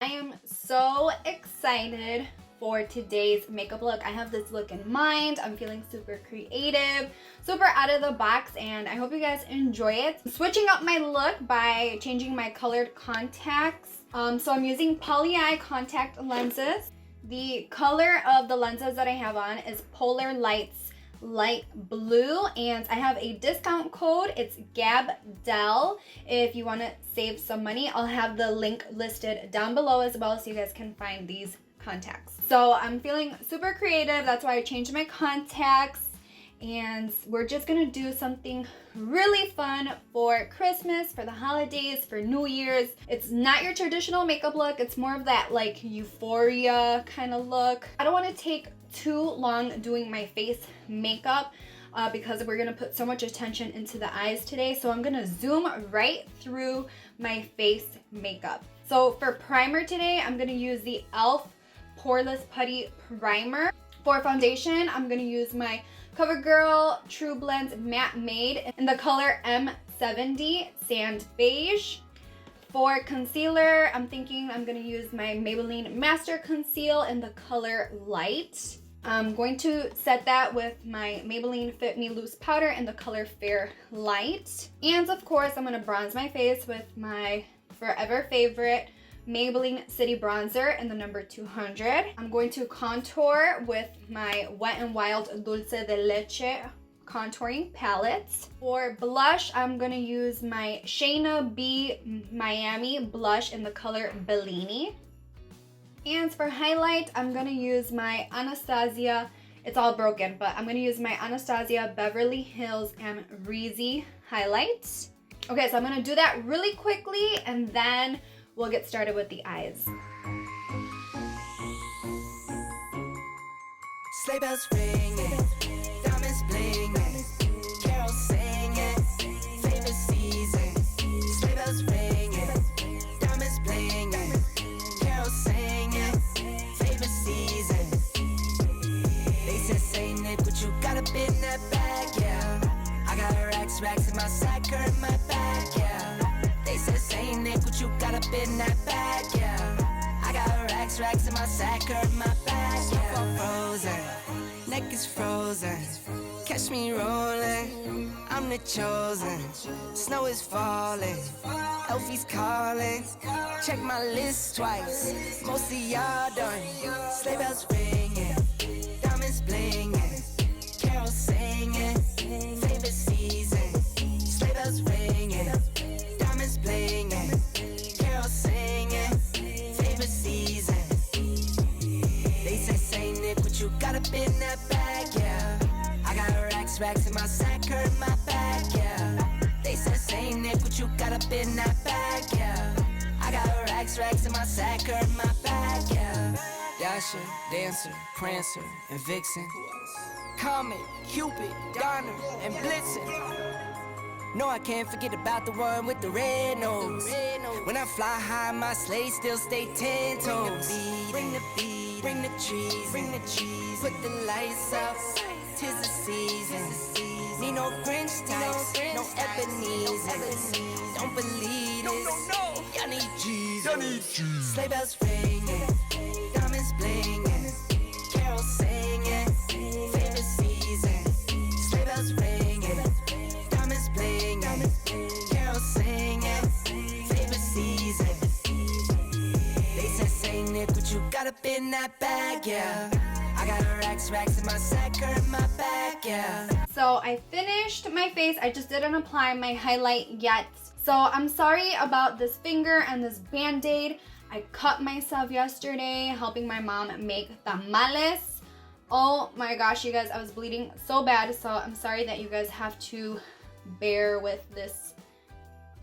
I am so excited for today's makeup look. I have this look in mind. I'm feeling super creative, super out of the box, and I hope you guys enjoy it. I'm switching up my look by changing my colored contacts. So I'm using Pollyeye contact lenses. The color of the lenses that I have on is Polar Lights Light Blue, and I have a discount code. It's GABDEL if you want to save some money. I'll have the link listed down below as well so you guys can find these contacts. So I'm feeling super creative. That's why I changed my contacts, and we're just gonna do something really fun for Christmas, for the holidays, for New Year's. It's not your traditional makeup look. It's more of that like euphoria kind of look. I don't want to take too long doing my face makeup because we're gonna put so much attention into the eyes today. So I'm gonna zoom right through my face makeup. So for primer today, I'm gonna use the e.l.f. Poreless Putty Primer. For foundation, I'm gonna use my CoverGirl True Blends Matte Made in the color M70 Sand Beige. For concealer, I'm thinking I'm gonna use my Maybelline Master Conceal in the color Light. I'm going to set that with my Maybelline Fit Me Loose Powder in the color Fair Light. And of course, I'm gonna bronze my face with my forever favorite Maybelline City Bronzer in the number 200. I'm going to contour with my Wet n Wild Dulce de Leche contouring palette. For blush, I'm gonna use my Shayna B Miami blush in the color Bellini. And for highlight, I'm gonna use my Anastasia, it's all broken, but I'm gonna use my Anastasia Beverly Hills and Reezy highlights. Okay, so I'm gonna do that really quickly and then we'll get started with the eyes. Sleigh bells ringing, diamonds blinging, carols singing, favorite season. Sleigh bells ringing, diamonds blinging, carols singing, favorite season. They said, Saint Nick, what you got up in that bag, yeah. I got racks in my sack, or in my bag, yeah. They said, Saint Nick, what you got up in that bag, yeah. I got racks in my sack, or in my bag, yeah. Frozen, neck is frozen, catch me rolling, I'm the chosen. Snow is falling, Elfie's calling, check my list twice, most of y'all done. Sleigh bells ringing, diamonds blinging, carols singing, favorite season. Sleigh bells ringing, diamonds blinging, carols singing, favorite season. They say, Saint Nick, what you got up in that bag, yeah. I got racks in my sack, or in my bag, yeah. They said, Saint Nick, what you got up in that bag, yeah. I got racks in my sack, or in my bag, yeah. Dasher, Dancer, Prancer, and Vixen, Comet, Cupid, Donner, and Blitzen. No, I can't forget about the one with the red nose. When I fly high, my sleigh still stay 10 toes. Bring the beat, bring the cheese, put the lights up. 'Tis the season. Need no Grinch types, no Ebenezer. Don't believe this. Y'all need Jesus. Sleigh bells ringing, diamonds blinging, carols singing, favorite season. Sleigh bells ringing, diamonds blinging, carols singing, favorite season. They said, Saint Nick, what you got up in that bag, yeah. I got racks in my sack, or in my bag, yeah. So I finished my face. I just didn't apply my highlight yet. So I'm sorry about this finger and this band-aid. I cut myself yesterday helping my mom make tamales. Oh my gosh, you guys, I was bleeding so bad. So I'm sorry that you guys have to bear with this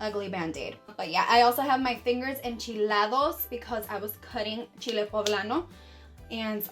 ugly band-aid. But yeah, I also have my fingers enchilados because I was cutting chile poblano. And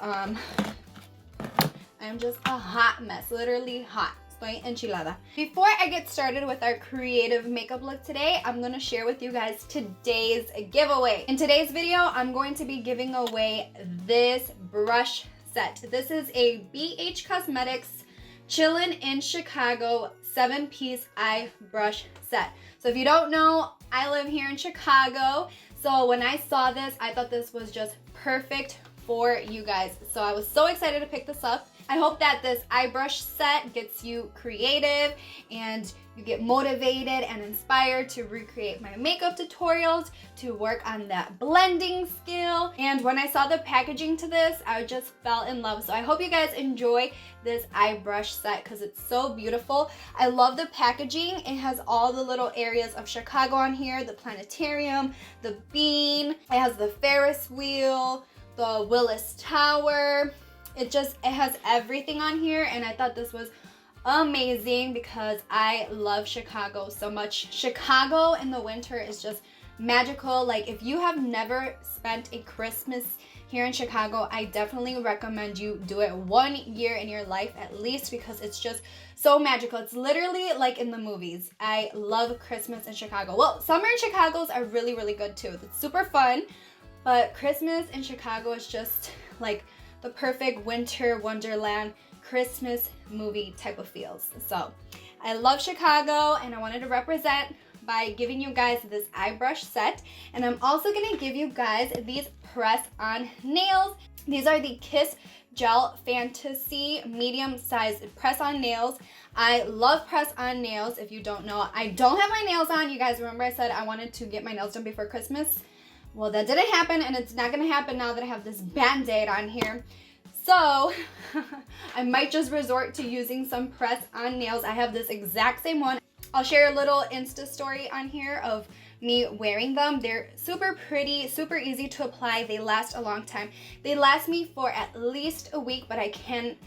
I'm just a hot mess, literally hot. Estoy enchilada. Before I get started with our creative makeup look today, I'm gonna share with you guys today's giveaway. In today's video, I'm going to be giving away this brush set. This is a BH Cosmetics Chillin' in Chicago 7-piece eye brush set. So if you don't know, I live here in Chicago, So when I saw this, I thought this was just perfect for you guys. So I was so excited to pick this up. I hope that this eye brush set gets you creative and you get motivated and inspired to recreate my makeup tutorials, to work on that blending skill. And when I saw the packaging to this, I just fell in love. So I hope you guys enjoy this eye brush set because it's so beautiful. I love the packaging. It has all the little areas of Chicago on here, the planetarium, the bean, it has the Ferris wheel, the Willis Tower. It has everything on here, and I thought this was amazing because I love Chicago so much. Chicago in the winter is just magical. Like, if you have never spent a Christmas here in Chicago, I definitely recommend you do it 1 year in your life at least because it's just so magical. It's literally like in the movies. I love Christmas in Chicago. Well, summer in Chicago's are really, really good too. It's super fun, but Christmas in Chicago is just like the perfect winter wonderland Christmas movie type of feels. So I love Chicago and I wanted to represent by giving you guys this eye brush set. And I'm also gonna give you guys these press-on nails. These are the Kiss Gel Fantasy medium-sized press-on nails. I love press-on nails. If you don't know, I don't have my nails on. You guys remember I said I wanted to get my nails done before Christmas? Well, that didn't happen, and it's not gonna happen now that I have this Band-Aid on here. So I might just resort to using some press-on nails. I have this exact same one. I'll share a little Insta story on here of me wearing them. They're super pretty, super easy to apply. They last a long time. They last me for at least a week, but I can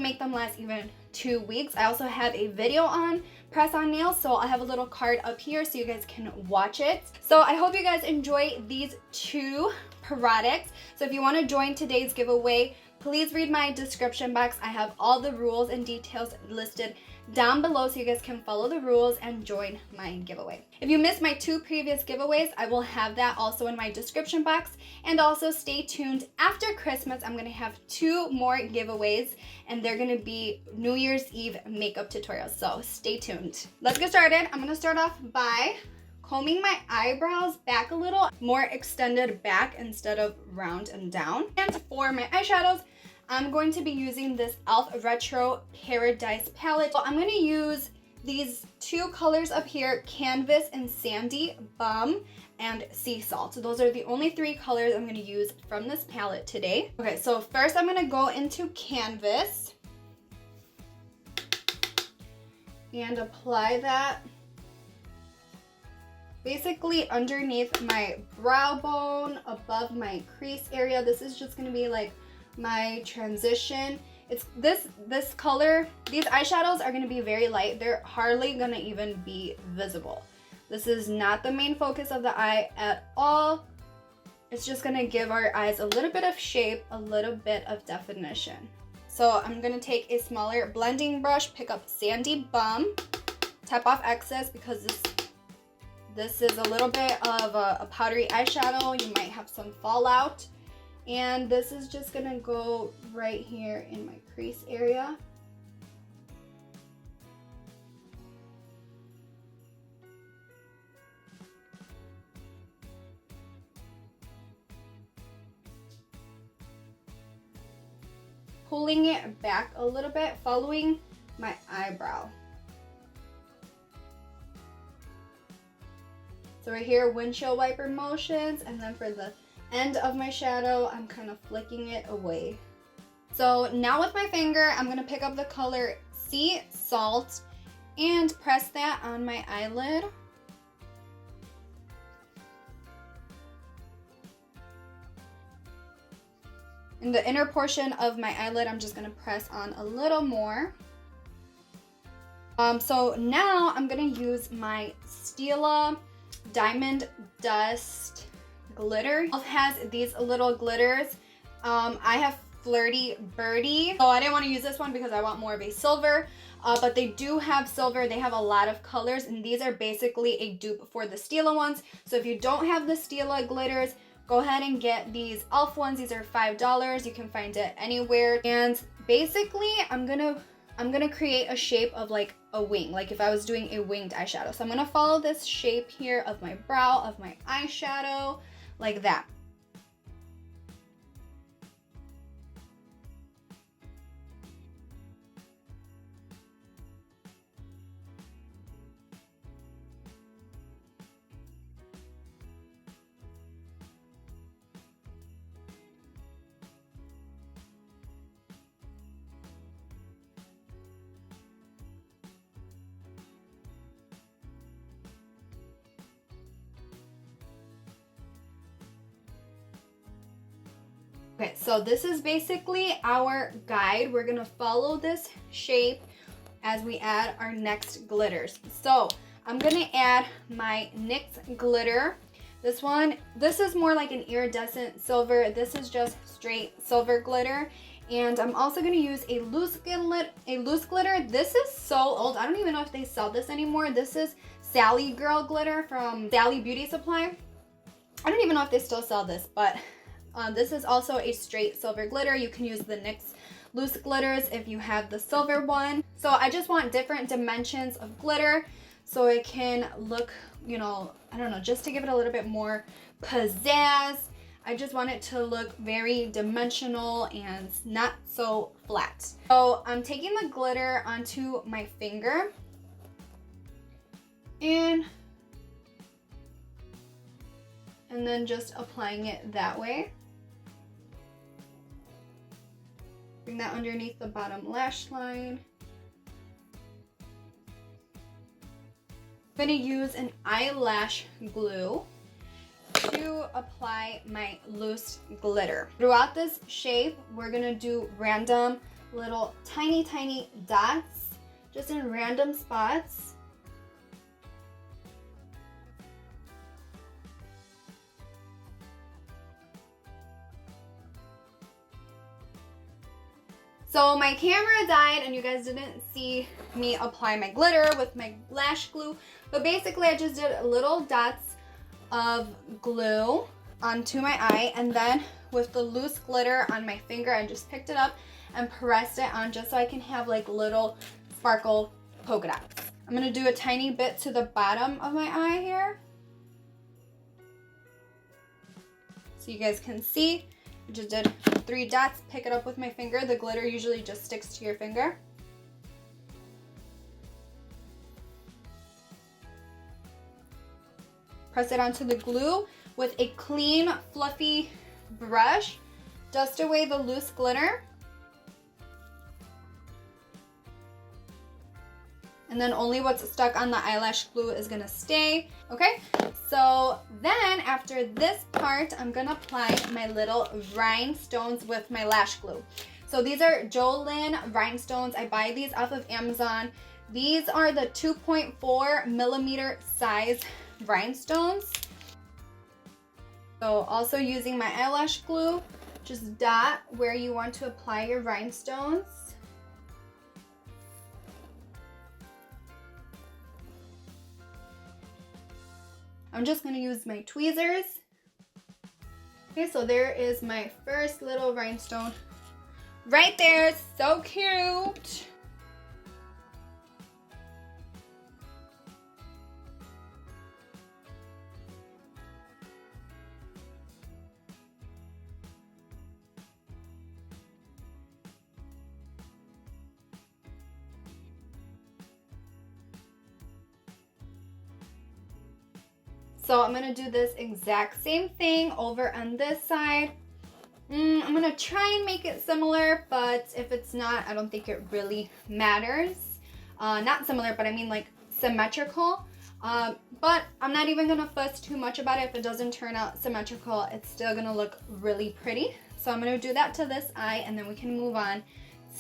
make them last even 2 weeks. I also have a video on press-on nails, so I'll have a little card up here so you guys can watch it. So I hope you guys enjoy these 2 products. So if you want to join today's giveaway, please read my description box. I have all the rules and details listed down below so you guys can follow the rules and join my giveaway. If you missed my 2 previous giveaways, I will have that also in my description box. And also stay tuned. After Christmas, I'm gonna have 2 more giveaways and they're gonna be New Year's Eve makeup tutorials. So stay tuned. Let's get started. I'm gonna start off by combing my eyebrows back a little, more extended back instead of round and down. And for my eyeshadows, I'm going to be using this e.l.f. Retro Paradise palette. So I'm going to use these 2 colors up here, Canvas and Sandy Bum and Sea Salt. So those are the only 3 colors I'm going to use from this palette today. Okay, so first I'm going to go into Canvas and apply that basically underneath my brow bone, above my crease area. This is just going to be like my transition. It's this color. These eyeshadows are going to be very light. They're hardly going to even be visible. This is not the main focus of the eye at all. It's just going to give our eyes a little bit of shape, a little bit of definition. So I'm going to take a smaller blending brush, pick up Sandy Bum, tap off excess because this is a little bit of a powdery eyeshadow. You might have some fallout. And this is just gonna go right here in my crease area. Pulling it back a little bit, following my eyebrow. So right here, windshield wiper motions, and then for the end of my shadow, I'm kind of flicking it away. So now with my finger, I'm gonna pick up the color Sea Salt and press that on my eyelid. In the inner portion of my eyelid, I'm just gonna press on a little more. So now I'm gonna use my Stila Diamond Dust glitter. It has these little glitters. I have Flirty Birdie. So I didn't want to use this one because I want more of a silver, but they do have silver. They have a lot of colors, and these are basically a dupe for the Stila ones. So if you don't have the Stila glitters, go ahead and get these e.l.f. ones. These are $5. You can find it anywhere. And basically, I'm gonna create a shape of like a wing, like if I was doing a winged eyeshadow. So I'm gonna follow this shape here of my brow, of my eyeshadow, like that. Okay, so this is basically our guide. We're gonna follow this shape as we add our next glitters. So I'm gonna add my NYX glitter. This is more like an iridescent silver. This is just straight silver glitter. And I'm also gonna use a loose glitter. This is so old. I don't even know if they sell this anymore. This is Sally Girl glitter from Sally Beauty Supply. I don't even know if they still sell this, but this is also a straight silver glitter. You can use the NYX loose glitters if you have the silver one. So I just want different dimensions of glitter so it can look, you know, I don't know, just to give it a little bit more pizzazz. I just want it to look very dimensional and not so flat. So I'm taking the glitter onto my finger and then just applying it that way. Bring that underneath the bottom lash line. I'm going to use an eyelash glue to apply my loose glitter. Throughout this shape, we're going to do random little tiny dots just in random spots. So my camera died and you guys didn't see me apply my glitter with my lash glue, but basically I just did little dots of glue onto my eye, and then with the loose glitter on my finger, I just picked it up and pressed it on just so I can have like little sparkle polka dots. I'm gonna do a tiny bit to the bottom of my eye here, so you guys can see. I just did 3 dots, pick it up with my finger. The glitter usually just sticks to your finger. Press it onto the glue with a clean, fluffy brush. Dust away the loose glitter. And then only what's stuck on the eyelash glue is gonna stay. Okay, so then after this part, I'm gonna apply my little rhinestones with my lash glue. So these are Jolyn rhinestones. I buy these off of Amazon. These are the 2.4 millimeter size rhinestones. So also using my eyelash glue, just dot where you want to apply your rhinestones. I'm just gonna use my tweezers. Okay, so there is my first little rhinestone right there. So cute. So I'm gonna do this exact same thing over on this side. I'm gonna try and make it similar, but if it's not, I don't think it really matters. Not similar, but I mean like symmetrical. But I'm not even gonna fuss too much about it. If it doesn't turn out symmetrical, it's still gonna look really pretty. So I'm gonna do that to this eye, and then we can move on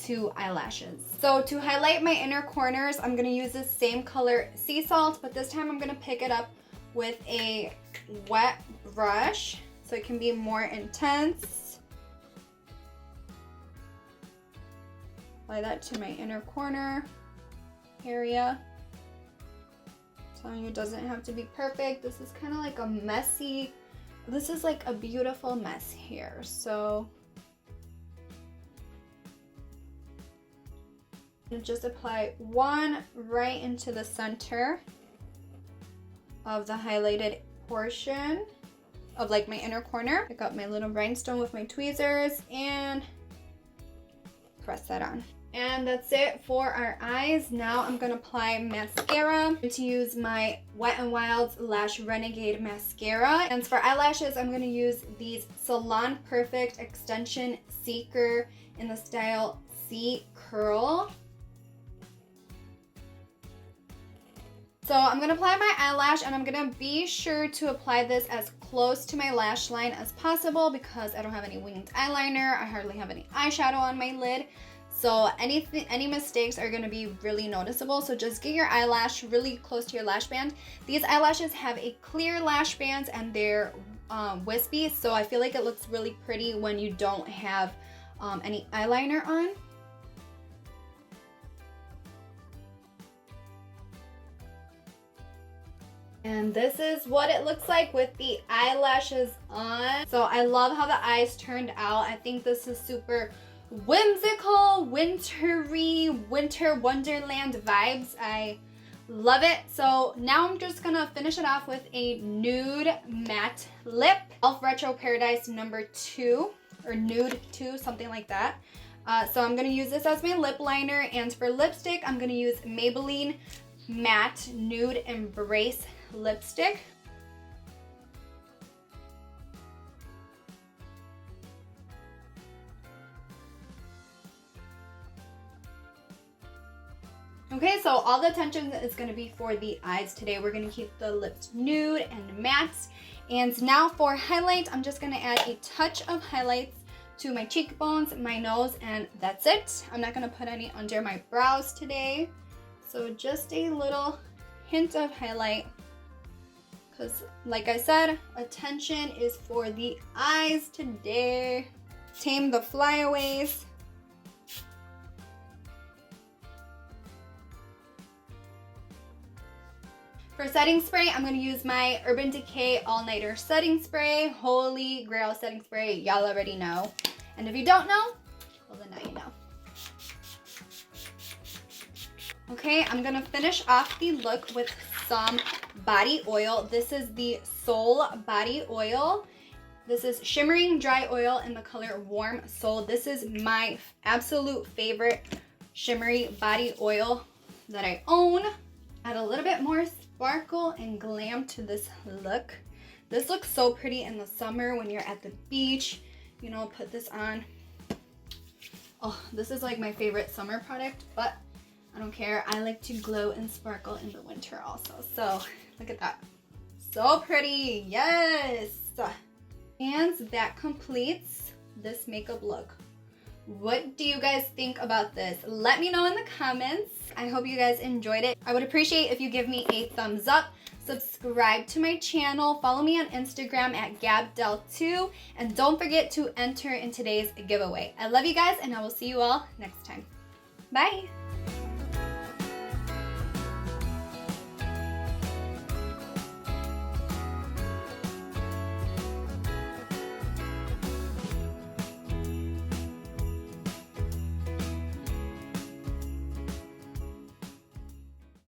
to eyelashes. So to highlight my inner corners, I'm gonna use this same color sea salt, but this time I'm gonna pick it up with a wet brush so it can be more intense. Apply that to my inner corner area. I'm telling you, it doesn't have to be perfect. This is kind of like a messy, this is like a beautiful mess here. So And just apply one right into the center of the highlighted portion of like my inner corner. Pick up my little rhinestone with my tweezers and press that on. And that's it for our eyes. Now I'm gonna apply mascara. I'm going to use my Wet n Wild's Lash Renegade mascara. And for eyelashes, I'm gonna use these Salon Perfect Extension Seeker in the style C Curl. So I'm gonna apply my eyelash, and I'm gonna be sure to apply this as close to my lash line as possible because I don't have any winged eyeliner. I hardly have any eyeshadow on my lid. So any mistakes are gonna be really noticeable. So just get your eyelash really close to your lash band. These eyelashes have a clear lash band and they're wispy. So I feel like it looks really pretty when you don't have any eyeliner on. And this is what it looks like with the eyelashes on. So I love how the eyes turned out. I think this is super whimsical, wintry, winter wonderland vibes. I love it. So now I'm just gonna finish it off with a nude matte lip. Elf Retro Paradise number 2 or nude 2, something like that. So I'm gonna use this as my lip liner, and for lipstick I'm gonna use Maybelline Matte Nude Embrace lipstick. Okay, so all the attention is going to be for the eyes today. We're going to keep the lips nude and matte. And now for highlight, I'm just going to add a touch of highlights to my cheekbones, my nose, and that's it. I'm not going to put any under my brows today. So just a little hint of highlight because, like I said, attention is for the eyes today. Tame the flyaways. For setting spray, I'm going to use my Urban Decay All Nighter Setting Spray. Holy grail setting spray, y'all already know. And if you don't know, well then now you know. Okay, I'm going to finish off the look with some body oil. This is the Soul Body Oil. This is shimmering dry oil in the color Warm Soul. This is my absolute favorite shimmery body oil that I own. Add a little bit more sparkle and glam to this look. This looks so pretty in the summer when you're at the beach. You know, put this on. Oh, this is like my favorite summer product, but I don't care. I like to glow and sparkle in the winter also. So look at that. So pretty. Yes. And that completes this makeup look. What do you guys think about this? Let me know in the comments. I hope you guys enjoyed it. I would appreciate if you give me a thumbs up, subscribe to my channel, follow me on Instagram at GabDel2, and don't forget to enter in today's giveaway. I love you guys, and I will see you all next time. Bye.